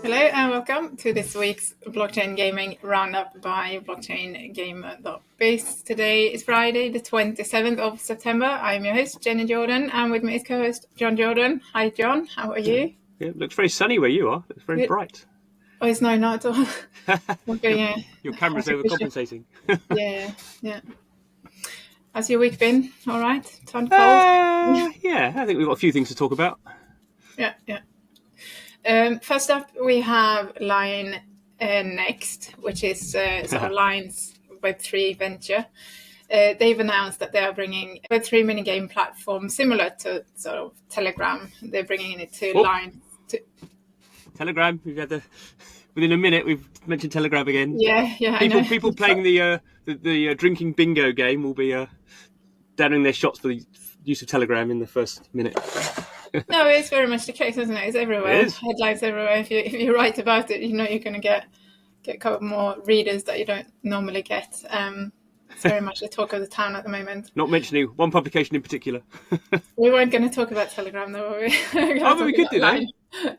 Hello and welcome to this week's Blockchain Gaming Roundup by blockchaingamer.biz. Today is Friday, the 27th of September. I'm your host, Jenny Jordan, and with me is co-host John Jordan. Hi, John. How are you? Yeah, it looks very sunny where you are. It's very Good. bright. Oh, it's not at all. Your camera's overcompensating. Yeah. How's your week been? All right? Ton cold? Yeah, I think we've got a few things to talk about. Yeah. First up, we have Line Next, which is sort of Line's Web3 venture. They've announced that they are bringing a Web3 minigame platform similar to sort of Telegram. They're bringing it to Line. Telegram, we've had within a minute we've mentioned Telegram again. Yeah. People playing the drinking bingo game will be downing their shots for the use of Telegram in the first minute. No, it's very much the case, isn't it? It's everywhere. It is. Headlines everywhere. If you write about it, you know you're going to get a couple more readers that you don't normally get. It's very much the talk of the town at the moment. Not mentioning one publication in particular. We weren't going to talk about Telegram, though, were we? But we could do that.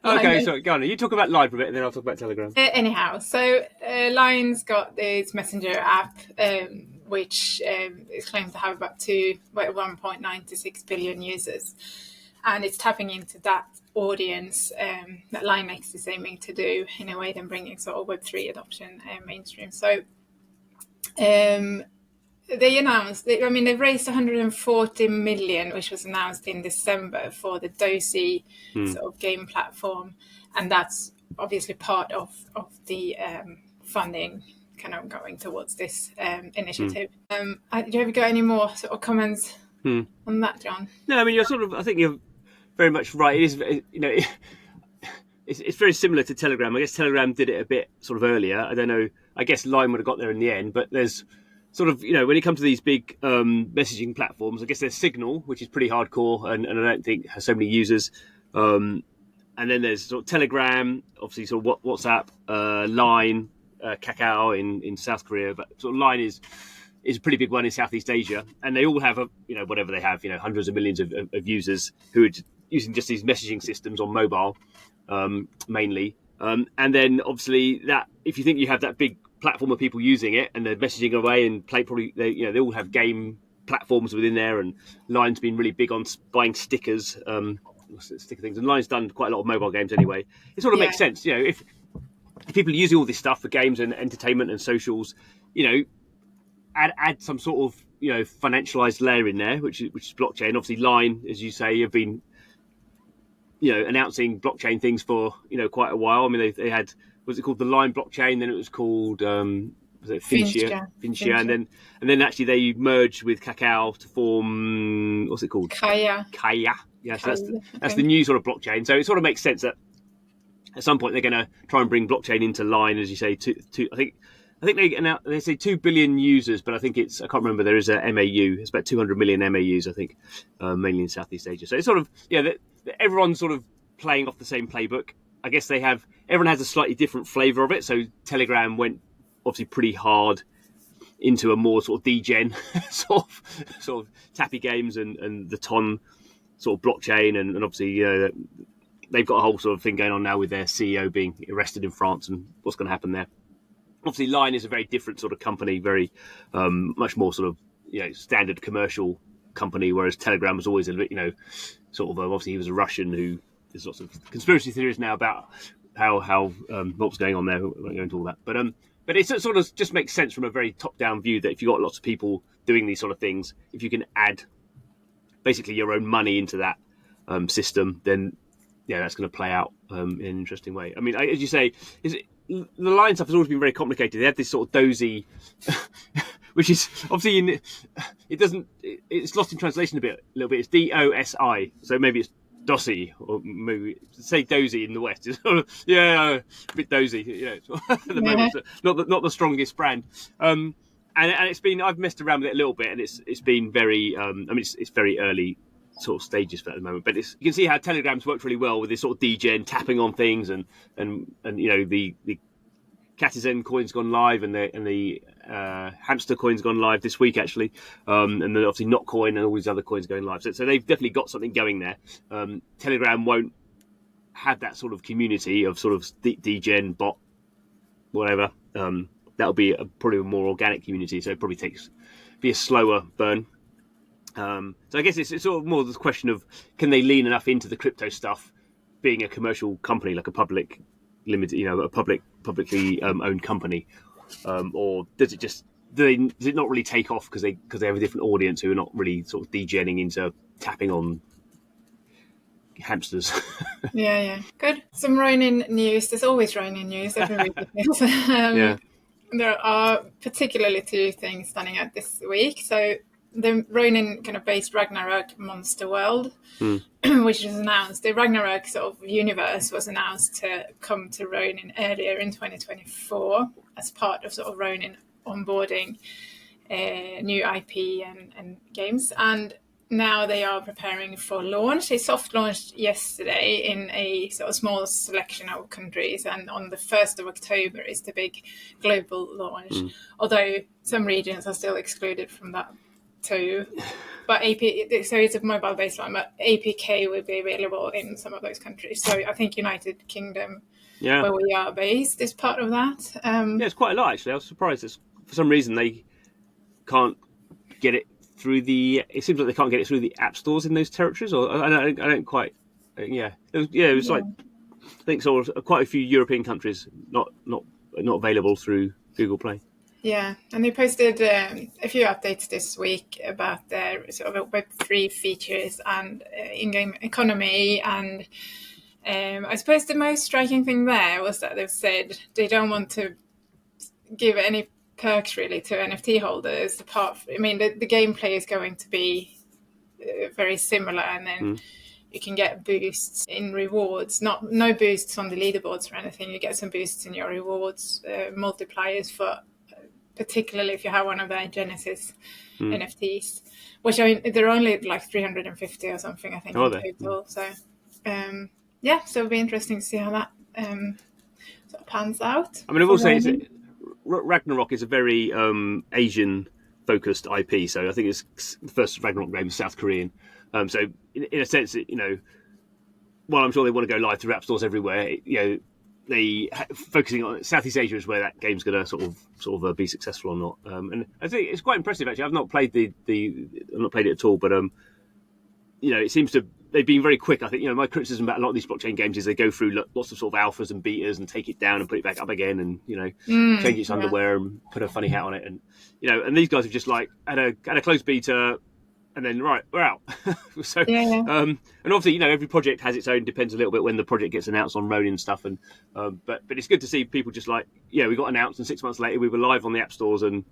Okay, sorry, go on. You talk about Line for a bit, and then I'll talk about Telegram. Anyhow, so Line's got this messenger app, which is claimed to have about 1.96 billion users. And it's tapping into that audience that Line Next is aiming to do in a way than bringing sort of Web3 adoption mainstream. So they announced, they've raised 140 million, which was announced in December for the Dozy sort of game platform. And that's obviously part of the funding kind of going towards this initiative. Do you have got any more sort of comments on that, John? No, I think you're very much right. It is, it's very similar to Telegram. I guess Telegram did it a bit sort of earlier. I don't know. I guess Line would have got there in the end. But there's sort of, when it comes to these big messaging platforms, I guess there's Signal, which is pretty hardcore and I don't think has so many users. And then there's sort of Telegram, obviously sort of WhatsApp, Line, Kakao in South Korea. But sort of Line is a pretty big one in Southeast Asia, and they all have whatever they have, hundreds of millions of users who are using just these messaging systems on mobile, mainly. And then obviously that if you think you have that big platform of people using it and they're messaging away and they all have game platforms within there, and Line's been really big on buying sticker things, and Line's done quite a lot of mobile games anyway. It sort of makes sense, if people are using all this stuff for games and entertainment and socials, add some sort of financialized layer in there, which is blockchain. Obviously, Line, as you say, have been announcing blockchain things for quite a while. I mean, they had, was it called the Line blockchain? Then it was called Finchia, and then actually they merged with Kakao to form, what's it called? Kaya. Yes, that's the new sort of blockchain. So it sort of makes sense that at some point they're going to try and bring blockchain into Line, as you say. I think they say 2 billion users, but I think I can't remember. There is a MAU. It's about 200 million MAUs, I think, mainly in Southeast Asia. So it's sort of, everyone's sort of playing off the same playbook. I guess everyone has a slightly different flavor of it. So Telegram went obviously pretty hard into a more sort of degen sort of tappy games and the ton sort of blockchain. And obviously, they've got a whole sort of thing going on now with their CEO being arrested in France and what's going to happen there. Obviously, Line is a very different sort of company, very much more sort of standard commercial company, whereas Telegram was always a bit sort of obviously he was a Russian who there's lots of conspiracy theories now about how what was going on there. We won't go into all that, but it sort of just makes sense from a very top down view that if you've got lots of people doing these sort of things, if you can add basically your own money into that system, then that's going to play out in an interesting way. I mean, as you say, the Line stuff has always been very complicated. They have this sort of Dozy, which is obviously it's lost in translation a little bit. It's DOSI, so maybe it's Dossy, or maybe say Dozy in the West. It's sort of, a bit dozy, at the moment. So not the strongest brand. And it's been, I've messed around with it a little bit, and it's been very, it's very early sort of stages for that at the moment, but you can see how Telegram's worked really well with this sort of degen tapping on things, and the Katizen coin's gone live, and the hamster coin's gone live this week actually, and then obviously Not Coin and all these other coins going live. So they've definitely got something going there. Telegram won't had that sort of community of sort of degen bot, whatever, that'll be probably a more organic community. So it probably be a slower burn. So I guess it's sort of more the question of, can they lean enough into the crypto stuff, being a commercial company, like a public limited, a publicly owned company, or does it not really take off because they have a different audience who are not really sort of degenning into tapping on hamsters? Yeah. Good. Some Ronin news. There's always Ronin news every week. Yeah. There are particularly two things standing out this week. So the Ronin kind of based Ragnarok monster world, which was announced. The Ragnarok sort of universe was announced to come to Ronin earlier in 2024 as part of sort of Ronin onboarding new IP and games. And now they are preparing for launch. They soft launched yesterday in a sort of small selection of countries, and on the 1st of October is the big global launch, although some regions are still excluded from that too. But so it's a mobile-based one, but APK will be available in some of those countries. So I think United Kingdom, where we are based, is part of that. It's quite a lot, actually. I was surprised that for some reason they can't get it through it seems like they can't get it through the app stores in those territories, or I don't quite. It was like, I think sort of quite a few European countries not available through Google Play. Yeah, and they posted a few updates this week about their sort of Web3 features and in-game economy. And I suppose the most striking thing there was that they've said they don't want to give any perks really to NFT holders. The gameplay is going to be very similar, and then you can get boosts in rewards. No boosts on the leaderboards or anything. You get some boosts in your rewards multipliers for, particularly if you have one of their Genesis NFTs, which they're only like 350 or something, I think, in total. So so it'll be interesting to see how that sort of pans out. I mean, I will say Ragnarok is a very Asian-focused IP, so I think it's the first Ragnarok game is South Korean. So in a sense, while I'm sure they want to go live through app stores everywhere, they focusing on Southeast Asia is where that game's going to sort of be successful or not. And I think it's quite impressive, actually. I've not played I've not played it at all, but it seems to. They've been very quick. I think, my criticism about a lot of these blockchain games is they go through lots of sort of alphas and betas and take it down and put it back up again and, change its underwear and put a funny hat on it. And, and these guys have just like had a closed beta and then, right, we're out. So, and obviously, every project has its own, depends a little bit when the project gets announced on Ronin and stuff. And, but it's good to see people just like, we got announced and 6 months later we were live on the app stores and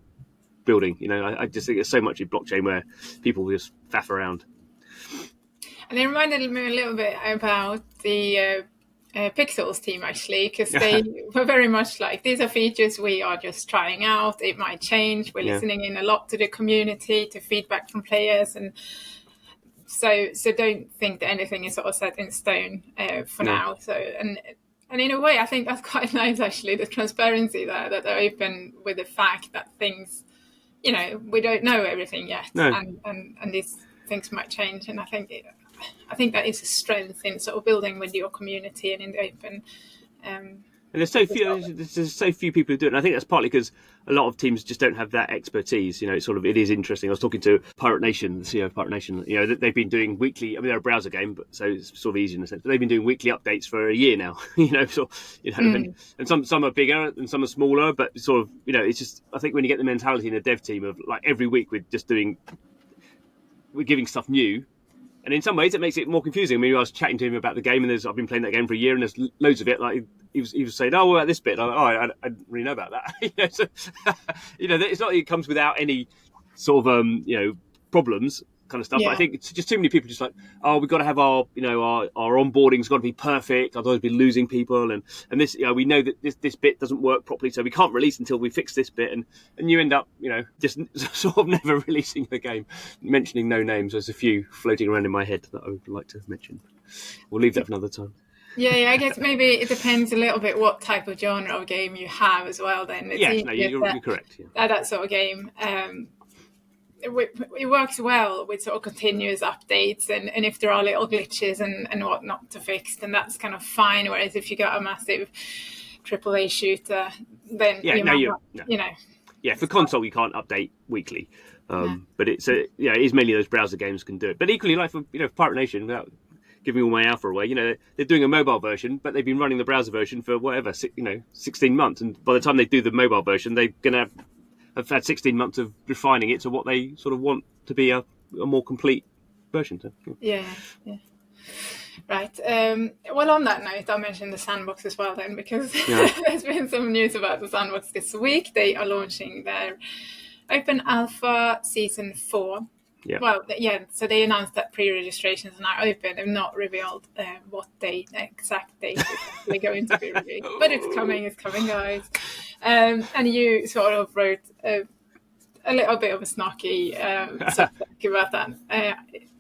building, I just think there's so much in blockchain where people just faff around. And it reminded me a little bit about the Pixels team, actually, because they were very much like, these are features we are just trying out. It might change. We're listening in a lot to the community, to feedback from players. And so don't think that anything is sort of set in stone for now. So, and in a way, I think that's quite nice, actually, the transparency there, that they're open with the fact that things, we don't know everything yet. And these things might change. And I think that is a strength in sort of building with your community and in the open. And there's so few people who do it. And I think that's partly because a lot of teams just don't have that expertise. It is interesting. I was talking to Pirate Nation, the CEO of Pirate Nation. They've been doing weekly. I mean, they're a browser game, but so it's sort of easy in a sense. But they've been doing weekly updates for a year now. And some are bigger and some are smaller. But sort of, it's just. I think when you get the mentality in a dev team of like every week we're giving stuff new. And in some ways, it makes it more confusing. I mean, I was chatting to him about the game, and I've been playing that game for a year, and there's loads of it. Like he was saying, "Oh, well, this bit." I'm like, I didn't really know about that. So, it's not that it comes without any sort of problems kind of stuff. Yeah. But I think it's just too many people just like, oh, we've got to have our onboarding's got to be perfect. Otherwise, we'll be losing people, and this we know that this bit doesn't work properly, so we can't release until we fix this bit, and you end up just sort of never releasing the game. Mentioning no names, there's a few floating around in my head that I would like to mention. We'll leave that for another time. Yeah, I guess maybe it depends a little bit what type of genre of game you have as well. Then you're correct. Yeah. That sort of game. it works well with sort of continuous updates, and if there are little glitches and whatnot to fix, then that's kind of fine. Whereas if you got a massive AAA shooter, then for console you can't update weekly, but it is mainly those browser games can do it. But equally, like for Pirate Nation, without giving all my alpha away, they're doing a mobile version, but they've been running the browser version for 16 months, and by the time they do the mobile version, they're gonna have had 16 months of refining it to what they sort of want to be a more complete version. So, yeah. Right. Well, on that note, I'll mention the Sandbox as well then, because there's been some news about the Sandbox this week. They are launching their Open Alpha Season 4. Yeah. Well, so they announced that pre-registrations are now open. They've not revealed what exact date they're going to be released. But it's coming, guys. And you sort of wrote a little bit of a snarky subject about that.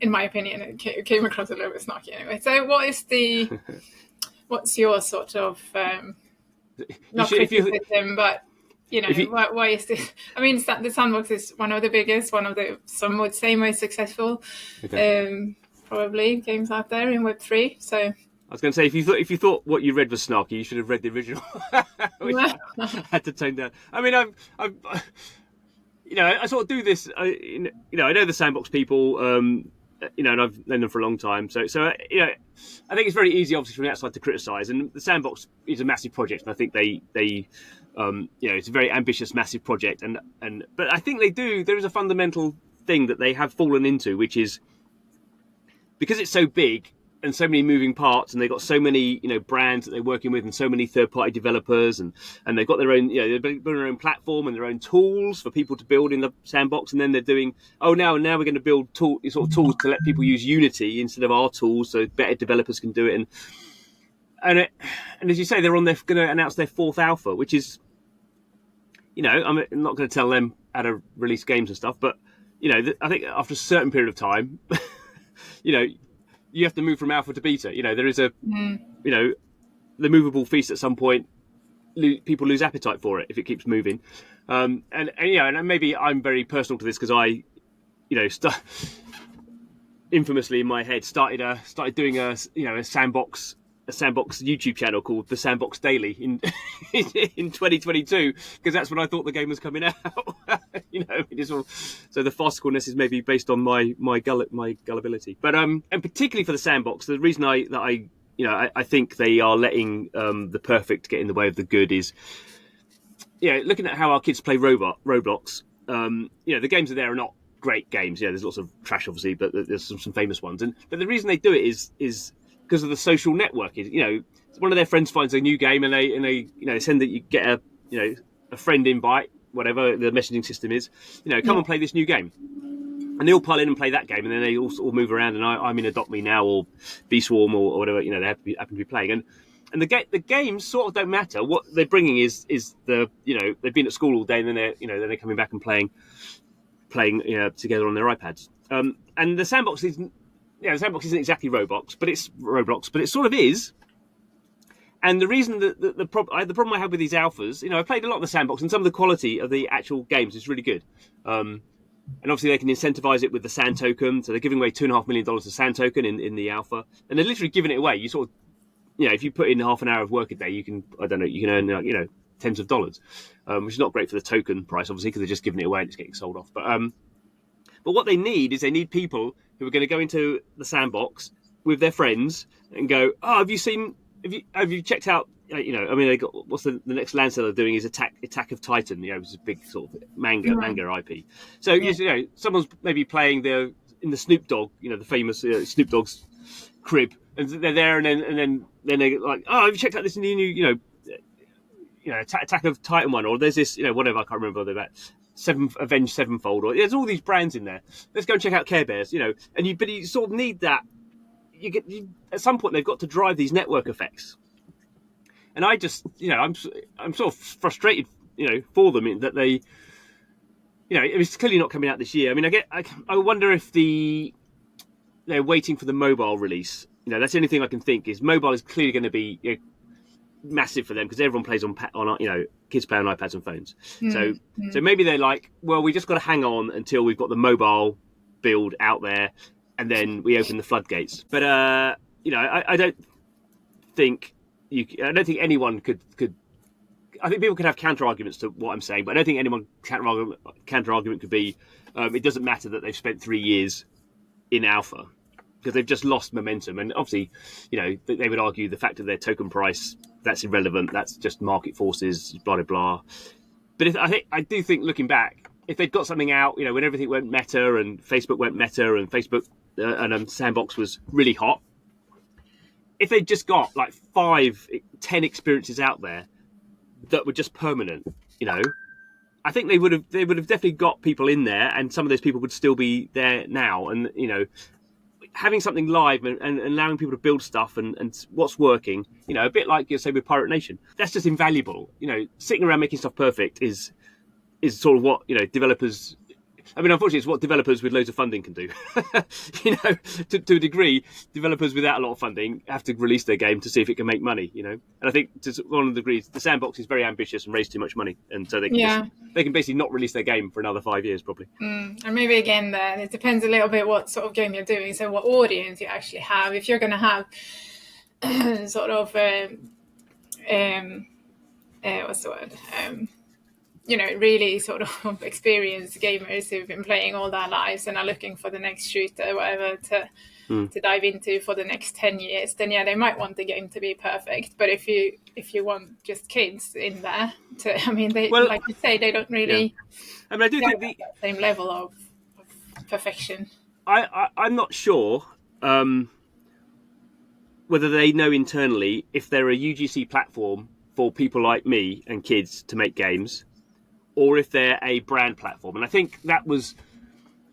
In my opinion, it came across a little bit snarky anyway. So what's your sort of, not criticism, but... why is this? I mean, the Sandbox is one of the biggest, some would say most successful, probably games out there in Web3. So I was going to say, if you thought what you read was snarky, you should have read the original. Which I had to tone down. I mean, I sort of do this. I know the Sandbox people, and I've known them for a long time. So I think it's very easy, obviously, from the outside to criticise. And the Sandbox is a massive project, and I think they it's a very ambitious, massive project. But I think there is a fundamental thing that they have fallen into, which is because it's so big and so many moving parts, and they've got so many brands that they're working with, and so many third-party developers, and they've got their own they've built their own platform and their own tools for people to build in the Sandbox, and then they're doing now we're going to build tools to let people use Unity instead of our tools, so better developers can do it. And as you say, they're going to announce their 4th alpha, which is, I'm not going to tell them how to release games and stuff, but I think after a certain period of time, you have to move from alpha to beta. There is the movable feast at some point. People lose appetite for it if it keeps moving, and maybe I'm very personal to this because I, infamously in my head started doing a Sandbox YouTube channel called The Sandbox Daily in 2022, because that's when I thought the game was coming out. So the farcicalness is maybe based on my gullibility, but and particularly for the Sandbox, the reason I think they are letting the perfect get in the way of the good is looking at how our kids play Roblox. The games are not great games. There's lots of trash obviously, but there's some famous ones, but the reason they do it is because of the social network. One of their friends finds a new game, and they send that you get a friend invite, whatever the messaging system is. Come and play this new game, and they all pile in and play that game, and then they all move around. And I'm in Adopt Me Now or Bee Swarm or whatever they happen to be playing. And the games sort of don't matter. What they're bringing is they've been at school all day, and then they're coming back and playing together on their iPads. And the Sandbox is. The Sandbox isn't exactly Roblox, but it sort of is. And the reason that the problem I have with these alphas, I played a lot of the Sandbox, and some of the quality of the actual games is really good. And obviously they can incentivize it with the Sand token, so they're giving away $2.5 million of Sand token in the alpha, and they're literally giving it away. You sort of, if you put in half an hour of work a day, you can earn tens of dollars, which is not great for the token price, obviously, because they're just giving it away and it's getting sold off. But what they need is people who are going to go into the Sandbox with their friends and go, have you checked out, they got, what's the next land sale they're doing is Attack of Titan, it's a big sort of manga IP. So, someone's maybe playing in the Snoop Dogg, the famous Snoop Dogg's crib, and they're there, and then they're like, have you checked out this new, Attack of Titan one, or there's this, whatever, I can't remember about. Avenged Sevenfold, or there's all these brands in there. Let's go and check out Care Bears, but you sort of need that. At some point they've got to drive these network effects, and I just, I'm sort of frustrated, for them in that they, it's clearly not coming out this year. I mean, I wonder if they're waiting for the mobile release. That's the only thing I can think is mobile is clearly going to be massive for them because everyone plays on kids play on iPads and phones. So maybe they're like, well, we just got to hang on until we've got the mobile build out there, and then we open the floodgates. But I don't think anyone could. I think people could have counter arguments to what I'm saying, but I don't think anyone counter argument could be. It doesn't matter that they've spent 3 years in alpha because they've just lost momentum, and obviously, they would argue the fact of their token price that's irrelevant. That's just market forces, blah blah blah. But I do think looking back, if they'd got something out, when everything went meta and Facebook went meta and Facebook and Sandbox was really hot, if they'd just got like 5-10 experiences out there that were just permanent, I think they would have definitely got people in there, and some of those people would still be there now. And having something live and allowing people to build stuff and what's working, a bit like you say with Pirate Nation, that's just invaluable. Sitting around making stuff perfect is sort of what developers. I mean, unfortunately, it's what developers with loads of funding can do. To a degree, developers without a lot of funding have to release their game to see if it can make money. And I think to one of the degrees, the Sandbox is very ambitious and raised too much money, and so they can basically not release their game for another 5 years probably. And maybe again, then it depends a little bit what sort of game you're doing. So what audience you actually have. If you're going to have sort of what's the word? Really sort of experienced gamers who've been playing all their lives and are looking for the next shooter or whatever to dive into for the next 10 years, then they might want the game to be perfect. But if you want just kids in there like you say, they don't really I do think the same level of perfection. I'm not sure whether they know internally if they're a UGC platform for people like me and kids to make games, or if they're a brand platform. And I think that was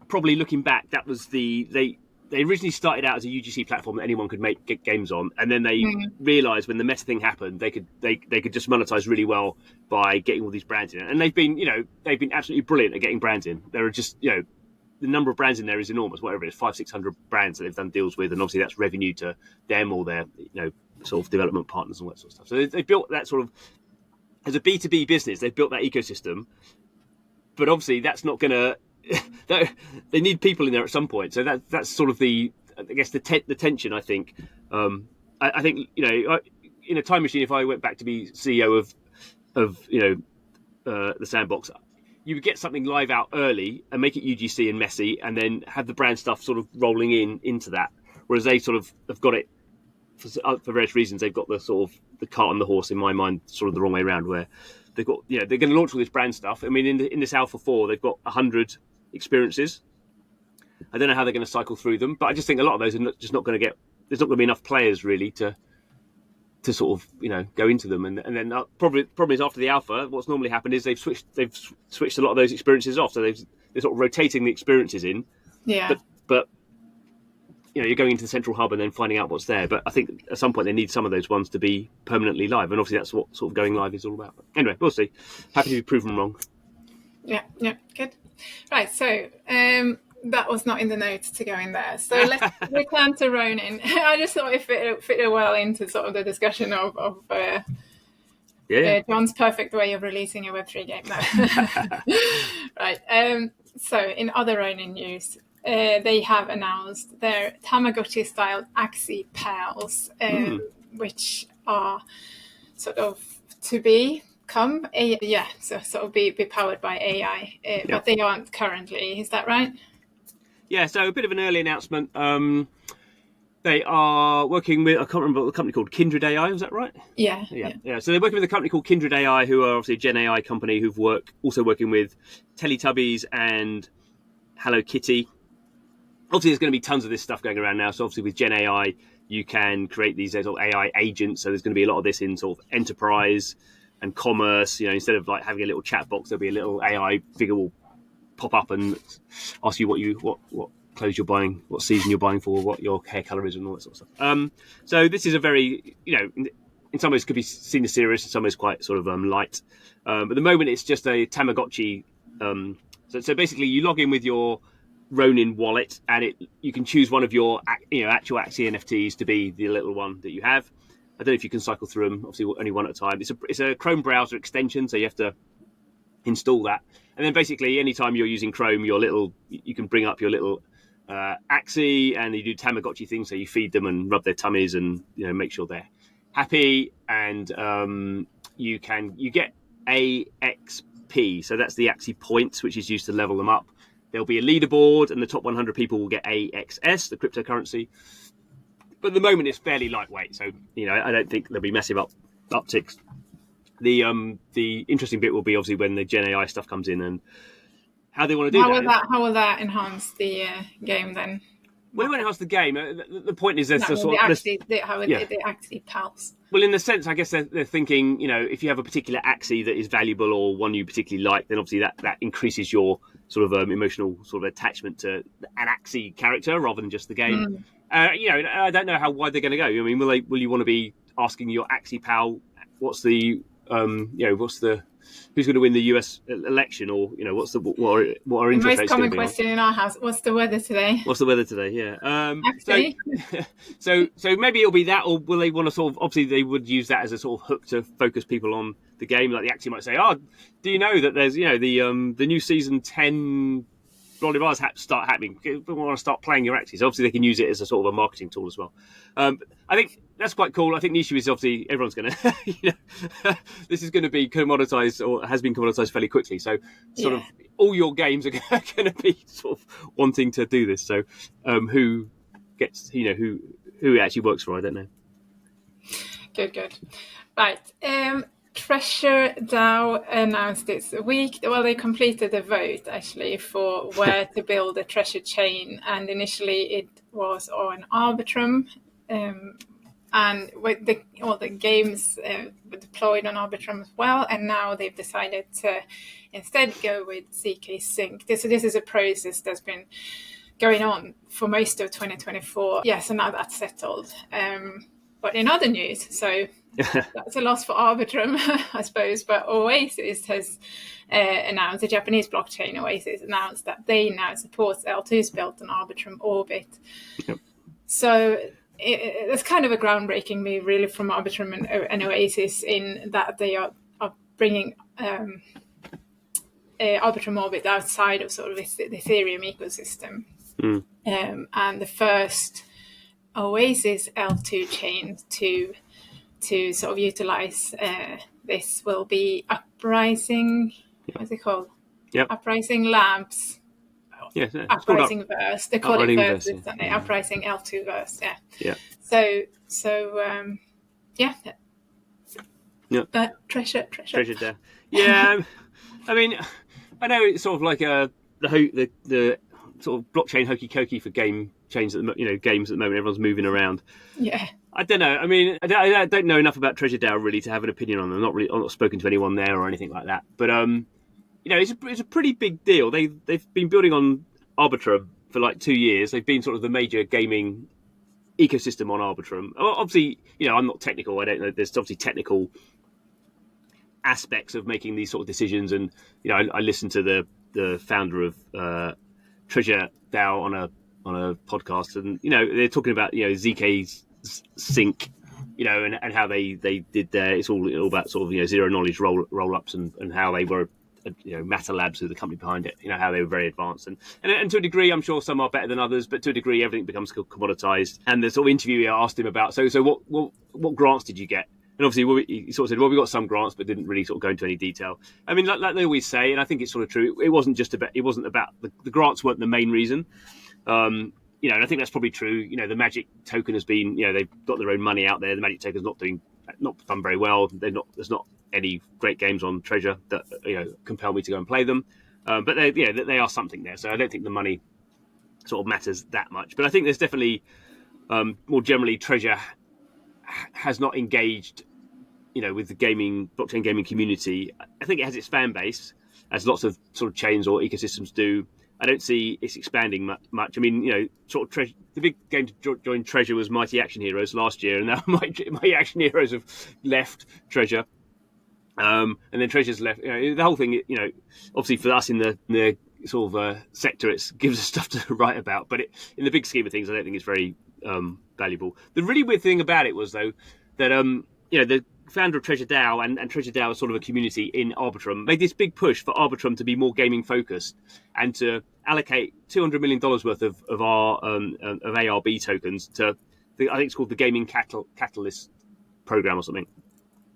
probably, looking back, that was they originally started out as a UGC platform that anyone could get games on, and then they realised when the meta thing happened, they could just monetize really well by getting all these brands in. And they've been absolutely brilliant at getting brands in. There are just the number of brands in there is enormous. Whatever it is, 500-600 brands that they've done deals with, and obviously that's revenue to them or their sort of development partners and all that sort of stuff. So they built that sort of, as a B2B business, they've built that ecosystem, but obviously that's not going to. They need people in there at some point. So that's sort of the tension. I think. I think in a time machine, if I went back to be CEO of the Sandbox, you would get something live out early and make it UGC and messy, and then have the brand stuff sort of rolling into that. Whereas they sort of have got it for various reasons. They've got the sort of the cart and the horse, in my mind, sort of the wrong way around, where they've got they're going to launch all this brand stuff. I mean, in this Alpha 4, they've got 100 experiences. I don't know how they're going to cycle through them, but I just think a lot of those are just not going to get. There's not going to be enough players really to sort of go into them, and then problem is after the alpha, what's normally happened is they've switched a lot of those experiences off, so they're sort of rotating the experiences in. Yeah. But you're going into the central hub and then finding out what's there. But I think at some point they need some of those ones to be permanently live, and obviously that's what sort of going live is all about. But anyway, we'll see. Happy to be proven wrong. Yeah, good. Right, so that was not in the notes to go in there. So let's return to Ronin. I just thought it fit well into sort of the discussion of John's perfect way of releasing a Web3 game. No. Right. So in other Ronin news, they have announced their Tamagotchi-style Axie Pals, which are sort of to become sort of be powered by AI, but they aren't currently. Is that right? Yeah, so a bit of an early announcement. They are working with, I can't remember, a company called genAI, was that right? Yeah. So they're working with a company called genAI, who are obviously a genAI company who've also working with Teletubbies and Hello Kitty. Obviously, there's going to be tons of this stuff going around now. So obviously with genAI, you can create these sort of AI agents. So there's going to be a lot of this in sort of enterprise and commerce. Instead of like having a little chat box, there'll be a little AI figure will pop up and ask you what clothes you're buying, what season you're buying for, what your hair color is, and all that sort of stuff. So this is a very, in some ways could be seen as serious, in some ways quite sort of light. At the moment, it's just a Tamagotchi. So basically, you log in with your Ronin wallet, and you can choose one of your actual Axie NFTs to be the little one that you have. I don't know if you can cycle through them. Obviously, only one at a time. It's a Chrome browser extension, so you have to install that. And then basically, anytime you're using Chrome, you can bring up your little Axie, and you do Tamagotchi things. So you feed them and rub their tummies, and make sure they're happy. And you get AXP, so that's the Axie points, which is used to level them up. There'll be a leaderboard, and the top 100 people will get AXS, the cryptocurrency. But at the moment, it's fairly lightweight, so I don't think there'll be massive upticks. The interesting bit will be obviously when the genAI stuff comes in and how they want to do that. How will that enhance the game then? Well, it won't enhance the game. The point is there's the Axie Pals. Well, in the sense, I guess they're thinking, if you have a particular Axie that is valuable or one you particularly like, then obviously that increases your sort of emotional sort of attachment to an Axie character rather than just the game. I don't know how wide they're going to go. I mean, will you want to be asking your Axie pal what's the who's going to win the US election, or what our interest most common question in our house: what's the weather today? What's the weather today? Yeah. Actually. So maybe it'll be that, or will they want to sort of? Obviously, they would use that as a sort of hook to focus people on the game. Like the Axie might say, "Oh, do you know that there's the new season 10 blah blah blah start happening? We want to start playing your Axies." Obviously, they can use it as a sort of a marketing tool as well. I think that's quite cool. I think the issue is obviously everyone's going to, this is going to be commoditized, or has been commoditized fairly quickly. So sort of all your games are going to be sort of wanting to do this. So who gets, who it actually works for, I don't know. Good. Right. TreasureDAO announced this week. Well, they completed the vote actually for where to build a treasure chain, and initially it was on Arbitrum, and with all the games were deployed on Arbitrum as well. And now they've decided to instead go with ZKsync. This is a process that's been going on for most of 2024. Yeah, so now that's settled. But in other news, so that's a loss for Arbitrum, I suppose. But Oasis has announced, the Japanese blockchain Oasis announced that they now support L2s built on Arbitrum Orbit. Yep. So it's kind of a groundbreaking move, really, from Arbitrum and Oasis, in that they are bringing Arbitrum Orbit outside of sort of the Ethereum ecosystem. And the first Oasis L2 chain to sort of utilize this will be Uprising. What's it called? Yep. Uprising Labs. Yes, Uprising Verse. They call it Verse, don't they? Uprising L2 Verse. Yeah. Yeah. So yeah. TreasureDAO. Yeah. I mean, I know it's sort of like the sort of blockchain hokey cokey for game chains at the games at the moment. Everyone's moving around. Yeah. I don't know. I mean, I don't know enough about TreasureDAO really to have an opinion on them. I'm not spoken to anyone there or anything like that. But it's a pretty big deal. They've been building on Arbitrum for like 2 years. They've been sort of the major gaming ecosystem on Arbitrum. Obviously, I'm not technical. I don't know. There's obviously technical aspects of making these sort of decisions, and I listened to the founder of TreasureDAO on a podcast, and they're talking about ZKsync, and how they did their, it's all about sort of zero knowledge roll ups, and how they were Matter Labs, who the company behind it, how they were very advanced, and to a degree I'm sure some are better than others, but to a degree everything becomes commoditized. And the sort of interviewer asked him about so what grants did you get? And obviously he sort of said, well, we got some grants, but didn't really sort of go into any detail. I mean, like they always say, and I think it's sort of true, it wasn't about the grants weren't the main reason. And I think that's probably true. The Magic token has been, they've got their own money out there. The Magic token's not done very well. There's not any great games on Treasure that compel me to go and play them. But they are something there. So I don't think the money sort of matters that much. But I think there's definitely more generally, Treasure has not engaged with the blockchain gaming community. I think it has its fan base, as lots of sort of chains or ecosystems do. I don't see it's expanding much. I mean, sort of the big game to join Treasure was Mighty Action Heroes last year, and now Mighty Action Heroes have left Treasure, and then Treasure's left. The whole thing, obviously for us in the sort of sector, it gives us stuff to write about, but in the big scheme of things, I don't think it's very valuable. The really weird thing about it was, though, that the founder of TreasureDAO and TreasureDAO is sort of a community in Arbitrum, made this big push for Arbitrum to be more gaming focused and to allocate $200 million worth of ARB tokens to I think it's called the Gaming Catalyst program or something.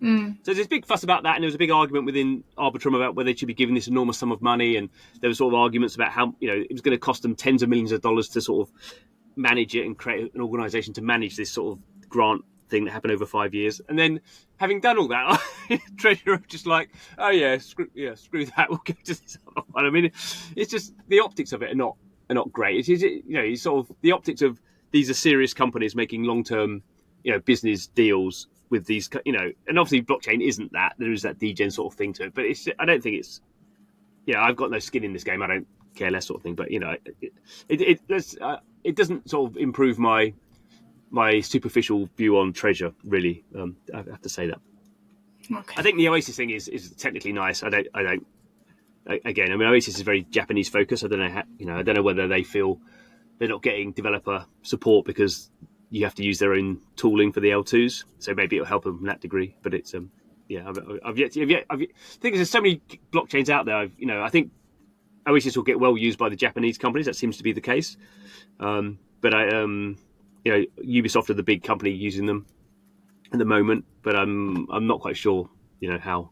So there's this big fuss about that, and there was a big argument within Arbitrum about whether they should be given this enormous sum of money, and there were sort of arguments about how it was going to cost them tens of millions of dollars to sort of manage it and create an organisation to manage this sort of grant thing that happened over 5 years. And then, having done all that, Treasurer just like, oh yeah, screw that. We'll go to this other one. I mean, it's just the optics of it are not great. It's sort of the optics of these are serious companies making long-term, business deals with these, and obviously blockchain isn't that. There is that degen sort of thing to it, but I don't think it's, I've got no skin in this game. I don't care less sort of thing. But it doesn't sort of improve my superficial view on Treasure, really. I have to say that. Okay. I think the Oasis thing is technically nice. I don't. Again, I mean, Oasis is very Japanese focused. I don't know how, I don't know whether they feel they're not getting developer support because you have to use their own tooling for the L2s. So maybe it'll help them in that degree. But it's I've yet. I think there's so many blockchains out there. I think Oasis will get well used by the Japanese companies. That seems to be the case. But Ubisoft are the big company using them at the moment, but I'm not quite sure, how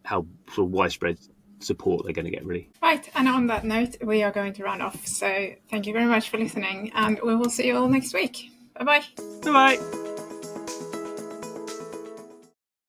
sort of widespread support they're going to get, really. Right, and on that note, we are going to run off. So thank you very much for listening, and we will see you all next week. Bye-bye. Bye-bye.